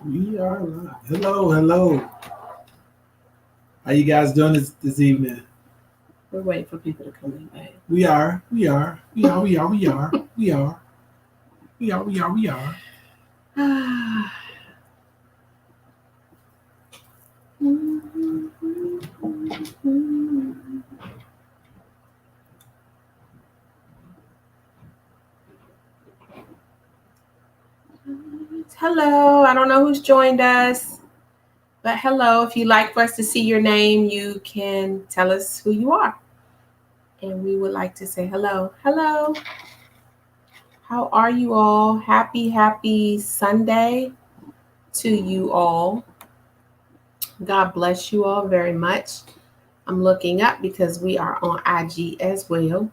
We are live. Hello, hello. How you guys doing this evening? We're waiting for people to come in, babe. We are. Hello, I don't know who's joined us, but hello. If you'd like for us to see your name, you can tell us who you are. And we would like to say hello. Hello. How are you all? Happy Sunday to you all. God bless you all very much. I'm looking up because we are on IG as well.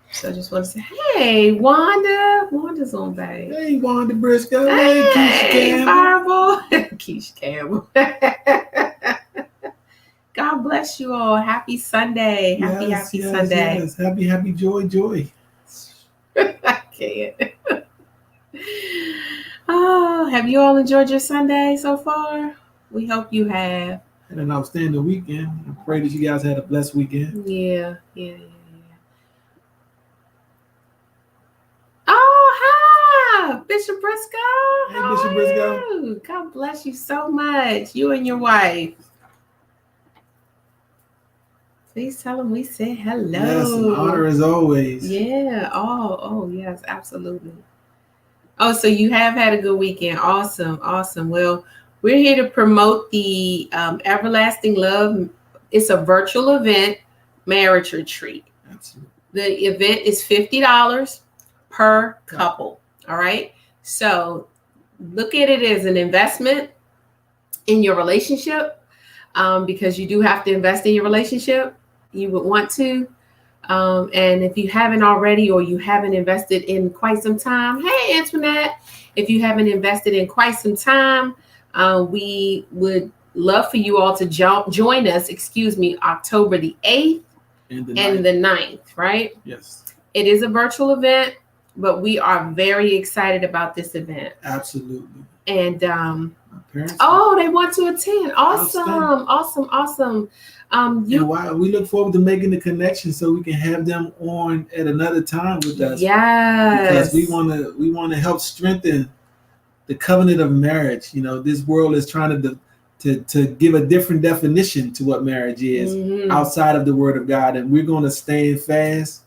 So I just want to say, hey, Wanda. Wanda's on, babe. Hey, Wanda Briscoe. Hey, Keisha Campbell. Fireball. Keisha Campbell. God bless you all. Happy Sunday. Happy Sunday. Yes. Happy joy. I can't. Oh, have you all enjoyed your Sunday so far? We hope you have. Had an outstanding weekend. I pray that you guys had a blessed weekend. Yeah. Oh, hi, Bishop Briscoe. Hey, Bishop Briscoe. You? God bless you so much. You and your wife. Please tell them we said hello. Yes, an honor as always. Yeah. Oh, yes, absolutely. Oh, so you have had a good weekend. Awesome. Well, we're here to promote the Everlasting Love. It's a virtual event, marriage retreat. Absolutely. The event is $50 per couple. All right. So look at it as an investment in your relationship, because you do have to invest in your relationship. You would want to. And if you haven't already, or you haven't invested in quite some time, hey, Antoinette, if you haven't invested in quite some time, we would love for you all to join us, October the 8th and the 9th, right? Yes. It is a virtual event, but we are very excited about this event. Absolutely. And they want to attend. Awesome. And why we look forward to making the connection so we can have them on at another time with us. Yes. Because we want to help strengthen the covenant of marriage. You know, this world is trying to give a different definition to what marriage is outside of the Word of God, and we're going to stand fast,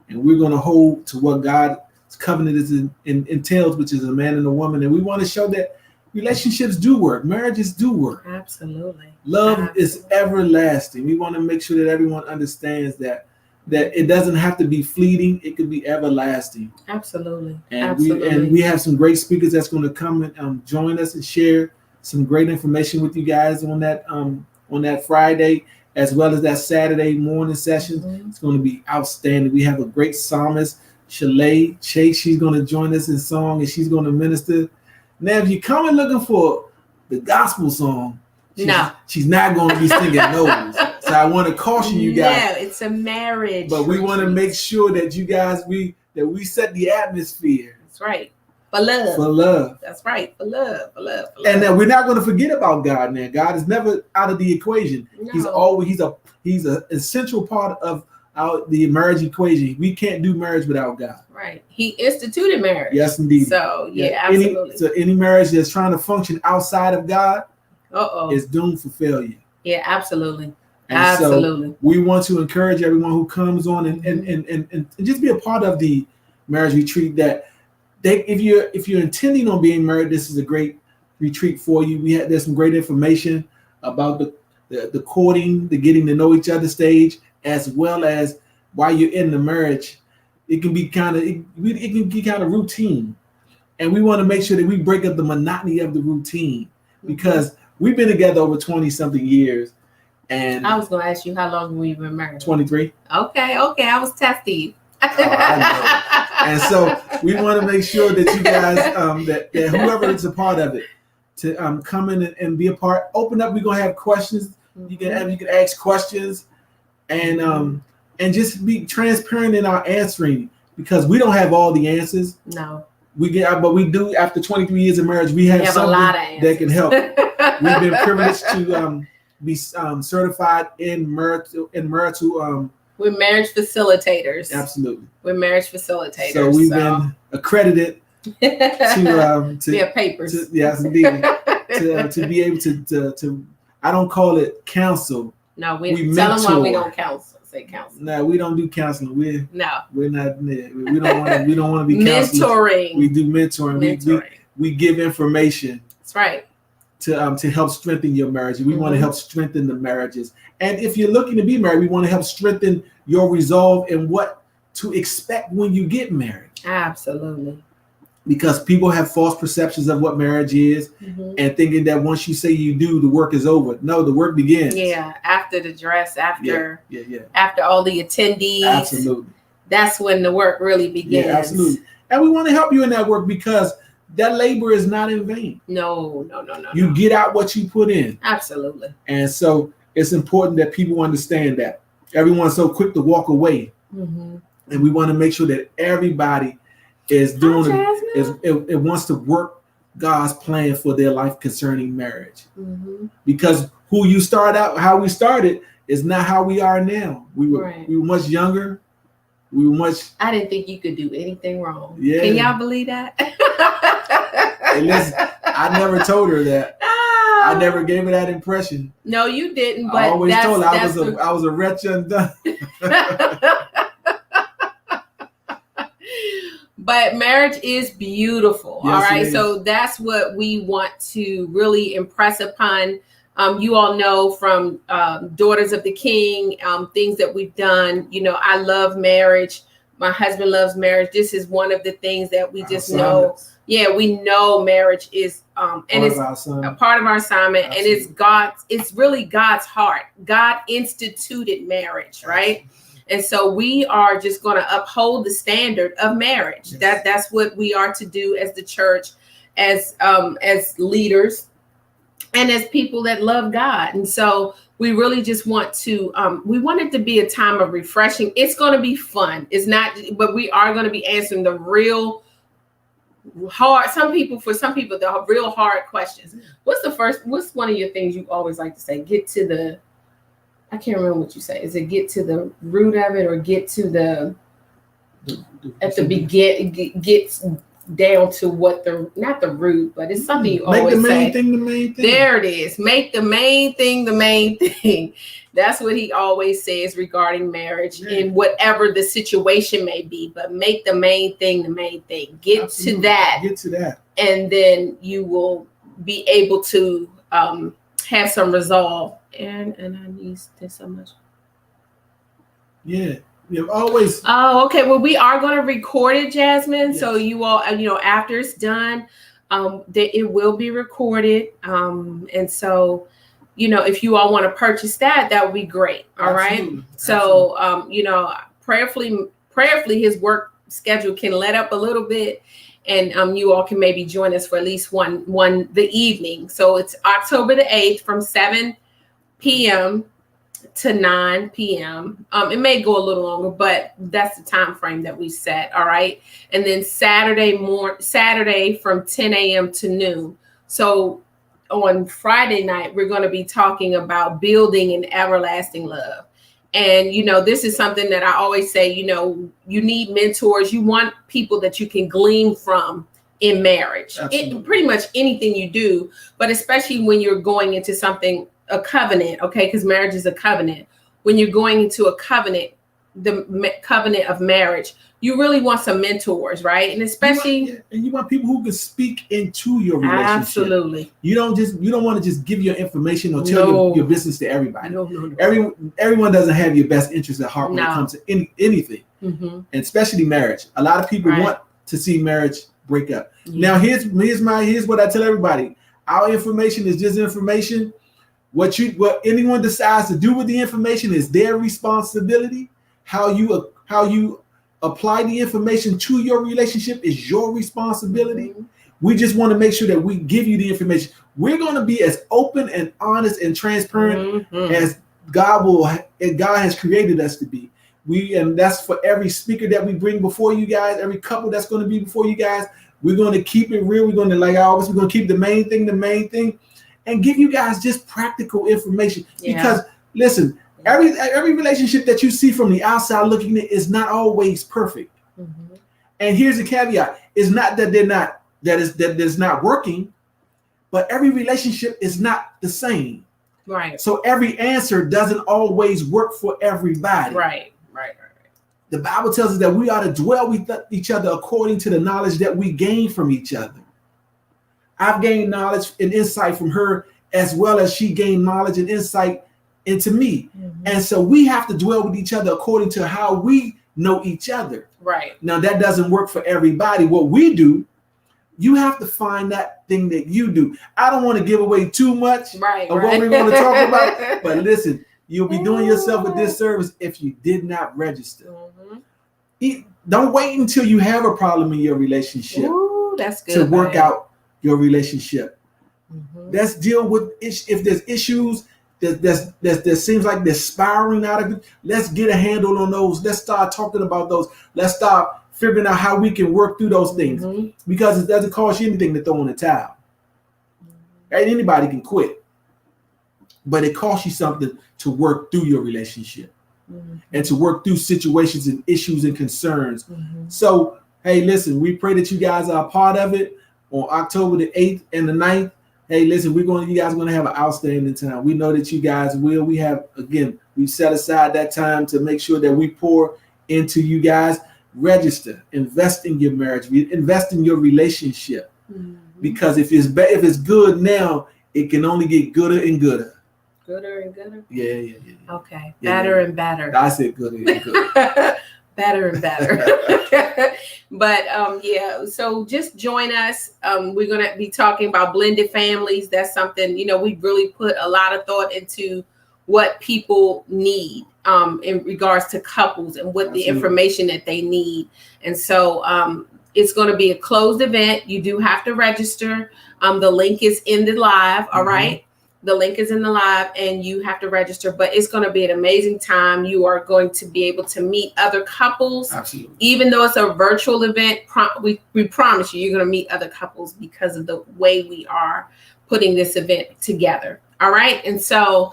and we're going to hold to what God's covenant entails, which is a man and a woman, and we want to show that relationships do work, marriages do work. Absolutely. Love is everlasting. We want to make sure that everyone understands that it doesn't have to be fleeting; it could be everlasting. Absolutely. And we have some great speakers that's going to come and join us and share some great information with you guys on that Friday, as well as that Saturday morning session. It's going to be outstanding. We have a great psalmist, Shalay Chase. She's going to join us in song, and she's going to minister. Now, if you're coming looking for the gospel song, she's not going to be singing those. So I want to caution you guys. No, it's a marriage. But we want to make sure that you guys we set the atmosphere. That's right. For love. For love. That's right. For love. And we're not going to forget about God now. God is never out of the equation. No. He's an essential part of the marriage equation. We can't do marriage without God. Right. He instituted marriage. Yes, indeed. So absolutely. Any marriage that's trying to function outside of God is doomed for failure. Yeah, absolutely. And absolutely. So we want to encourage everyone who comes on and just be a part of the marriage retreat. That if you're intending on being married, this is a great retreat for you. There's some great information about the courting, the getting to know each other stage, as well as while you're in the marriage. It can be kind of routine, and we want to make sure that we break up the monotony of the routine, because we've been together over 20-something years. And I was going to ask you, how long we've been married? 23. Okay. I was testing. And so we want to make sure that you guys, that whoever is a part of it, to come in and be a part. Open up. We're gonna have questions. You can ask questions, and just be transparent in our answering, because we don't have all the answers. No. we get, but we do after 23 years of marriage, we have a something lot of that can help. We've been answers. privileged to be certified in marital. We're marriage facilitators. Absolutely. We're marriage facilitators. So we've been accredited to we have papers. Yes, indeed. to be able to I don't call it counsel. No, we tell them why we mentor. don't counsel. Say counsel. No, we don't do counseling. We're not. We don't want to be counselors. Mentoring. We do mentoring. We give information. That's right. To help strengthen your marriage. We want to Mhm. help strengthen the marriages. And if you're looking to be married, we want to help strengthen your resolve and what to expect when you get married. Absolutely. Because people have false perceptions of what marriage is, Mhm. and thinking that once you say you do, the work is over. No, the work begins. Yeah, after the dress, after Yeah. after all the attendees, Absolutely. that's when the work really begins. Yeah, absolutely. And we want to help you in that work because that labor is not in vain. No. You get out what you put in. Absolutely. And so it's important that people understand that. Everyone's so quick to walk away. Mm-hmm. And we want to make sure that everybody is doing it wants to work God's plan for their life concerning marriage. Mm-hmm. Because who you start out, how we started, is not how we are now. We were much younger. We were much. I didn't think you could do anything wrong. Yeah. Can y'all believe that? Hey, listen, I never told her that. I never gave her that impression. No, you didn't. But I always told her I was a wretch undone. But marriage is beautiful. Yes, all right. it So that's what we want to really impress upon. You all know from Daughters of the King, things that we've done. You know, I love marriage. My husband loves marriage. This is one of the things that we just know. Yeah, we know marriage is and it's a part of our assignment. Absolutely. And it's really God's heart. God instituted marriage, right? And so we are just going to uphold the standard of marriage. Yes. That's what we are to do as the church, as leaders, and as people that love God. And so we really just want to, we want it to be a time of refreshing. It's going to be fun. It's not, but we are going to be answering the real hard, for some people, the real hard questions. What's one of your things you always like to say? I can't remember what you say. Is it get to the root of it or get to gets down to what not the root, but it's something you always say. Make the main thing the main thing. There it is. Make the main thing the main thing. That's what he always says regarding marriage in whatever the situation may be, but make the main thing the main thing. Get to that. And then you will be able to have some resolve. And I need this so much. Yeah. You've always. Oh, okay. Well, we are going to record it, Jasmine. Yes. So you all, after it's done, it will be recorded. And so, if you all want to purchase that would be great. All Absolutely. right. So, prayerfully, his work schedule can let up a little bit. And you all can maybe join us for at least the evening. So it's October the 8th from 7 p.m. to 9 p.m. It may go a little longer, but that's the time frame that we set. All right. And then Saturday from 10 a.m. to noon. So on Friday night, we're going to be talking about building an everlasting love. And, this is something that I always say, you need mentors. You want people that you can glean from in marriage. Pretty much anything you do, but especially when you're going into a covenant, okay? Because marriage is a covenant. When you're going into a covenant, the covenant of marriage, you really want some mentors, right? And especially, you want people who can speak into your relationship. Absolutely. You don't want to just give your information or tell your business to everybody. No. Everyone doesn't have your best interest at heart when it comes to anything, mm-hmm. and especially marriage. A lot of people want to see marriage break up. Yeah. Now, here's what I tell everybody: our information is just information. What anyone decides to do with the information is their responsibility. How you apply the information to your relationship is your responsibility. Mm-hmm. We just want to make sure that we give you the information. We're going to be as open and honest and transparent as God has created us to be. And that's for every speaker that we bring before you guys, every couple that's going to be before you guys. We're going to keep it real. We're going to, like I always, we're going to keep the main thing, and give you guys just practical information. Yeah. Because listen, every relationship that you see from the outside looking in is not always perfect. Mm-hmm. And here's the caveat: it's not that that's not working, but every relationship is not the same. Right. So every answer doesn't always work for everybody. Right. The Bible tells us that we ought to dwell with each other according to the knowledge that we gain from each other. I've gained knowledge and insight from her, as well as she gained knowledge and insight into me. Mm-hmm. And so we have to dwell with each other according to how we know each other. Right. Now that doesn't work for everybody. What we do, you have to find that thing that you do. I don't want to give away too much of what we want to talk about, but listen, you'll be doing yourself a disservice if you did not register. Mm-hmm. Don't wait until you have a problem in your relationship. Ooh, that's good, to work out your relationship. Mm-hmm. Let's deal with if there's issues that seems like they're spiraling out of it. Let's get a handle on those. Let's start talking about those. Let's start figuring out how we can work through those things, mm-hmm. because it doesn't cost you anything to throw in the towel. Mm-hmm. Right? Anybody can quit, but it costs you something to work through your relationship, mm-hmm. and to work through situations and issues and concerns. Mm-hmm. So, hey, listen, we pray that you guys are a part of it on October the 8th and the 9th. Hey, listen, you guys are going to have an outstanding time. We know that you guys will. We set aside that time to make sure that we pour into you guys. Register, invest in your marriage, invest in your relationship, mm-hmm. because if it's good now, it can only get gooder and gooder. Gooder and gooder? Yeah. Okay. Better and better. I said gooder and gooder. Better and better. But so just join us. We're going to be talking about blended families. That's something, we really put a lot of thought into what people need in regards to couples and what Absolutely. The information that they need. And so it's going to be a closed event. You do have to register. The link is in the live. All mm-hmm. right. The link is in the live and you have to register, but it's going to be an amazing time. You are going to be able to meet other couples. Absolutely. Even though it's a virtual event, we promise you're going to meet other couples because of the way we are putting this event together. All right. And so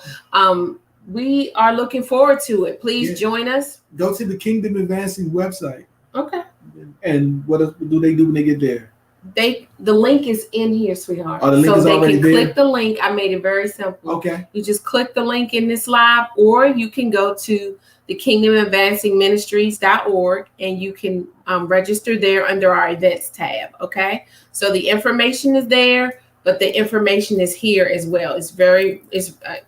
we are looking forward to it. Please join us. Go to the Kingdom Advancing website. Okay. And what else do they do when they get there? The link is in here, sweetheart. Oh, the link so is they already can there? click the link. I made it very simple. Okay. You just click the link in this live, or you can go to the kingdomadvancingministries.org and you can register there under our events tab. Okay. So the information is there, but the information is here as well. It's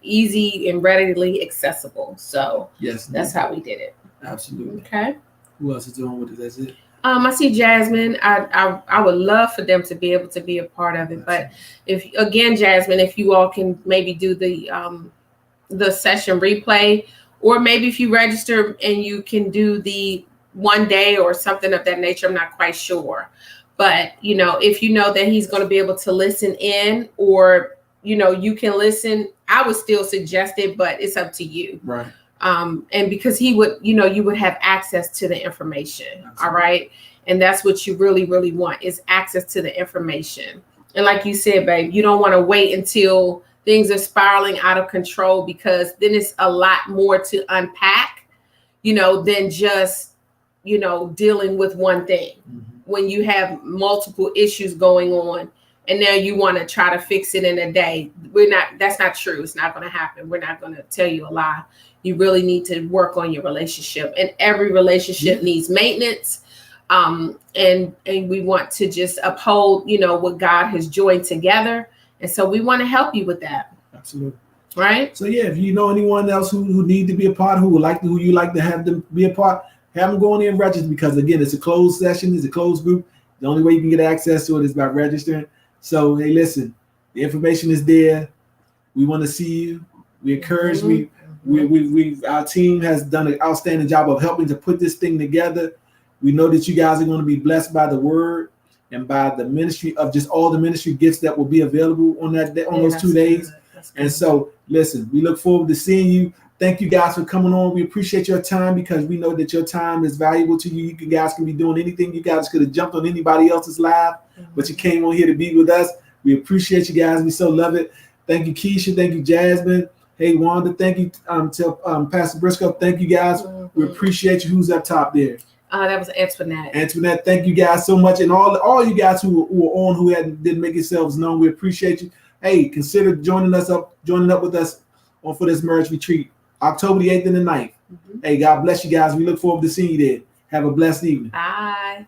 easy and readily accessible. So yes, that's how we did it. Absolutely. Okay. Who else is doing with it? That's it. I see Jasmine. I would love for them to be able to be a part of it. But Jasmine, if you all can maybe do the session replay, or maybe if you register and you can do the one day or something of that nature, I'm not quite sure. But, if you know that he's going to be able to listen in, or, you can listen, I would still suggest it, but it's up to you. Right. And because he would, you would have access to the information. Absolutely. All right. And that's what you really, really want, is access to the information. And like you said, babe, you don't want to wait until things are spiraling out of control, because then it's a lot more to unpack, than just, dealing with one thing. Mm-hmm. When you have multiple issues going on and now you want to try to fix it in a day. That's not true. It's not going to happen. We're not going to tell you a lie. You really need to work on your relationship, and every relationship needs maintenance. And we want to just uphold, what God has joined together. And so we want to help you with that. Absolutely. Right. So if you know anyone else who need to be a part, who you like to have them be a part, have them go in there and register, because again, it's a closed session. It's a closed group. The only way you can get access to it is by registering. So, hey, listen, the information is there. We want to see you. We encourage our team has done an outstanding job of helping to put this thing together. We know that you guys are going to be blessed by the word and by the ministry of just all the ministry gifts that will be available on those 2 days. And so, listen, we look forward to seeing you. Thank you guys for coming on. We appreciate your time because we know that your time is valuable to you. You guys can be doing anything. You guys could have jumped on anybody else's live, but you came on here to be with us. We appreciate you guys. We so love it. Thank you, Keisha. Thank you, Jasmine. Hey, Wanda. Thank you to Pastor Briscoe. Thank you, guys. We appreciate you. Who's up top there? That was Antoinette. Antoinette, thank you guys so much. And all you guys who were on who didn't make yourselves known, we appreciate you. Hey, consider joining up with us for this marriage retreat. October the 8th and the 9th. Hey, God bless you guys. We look forward to seeing you there. Have a blessed evening. Bye.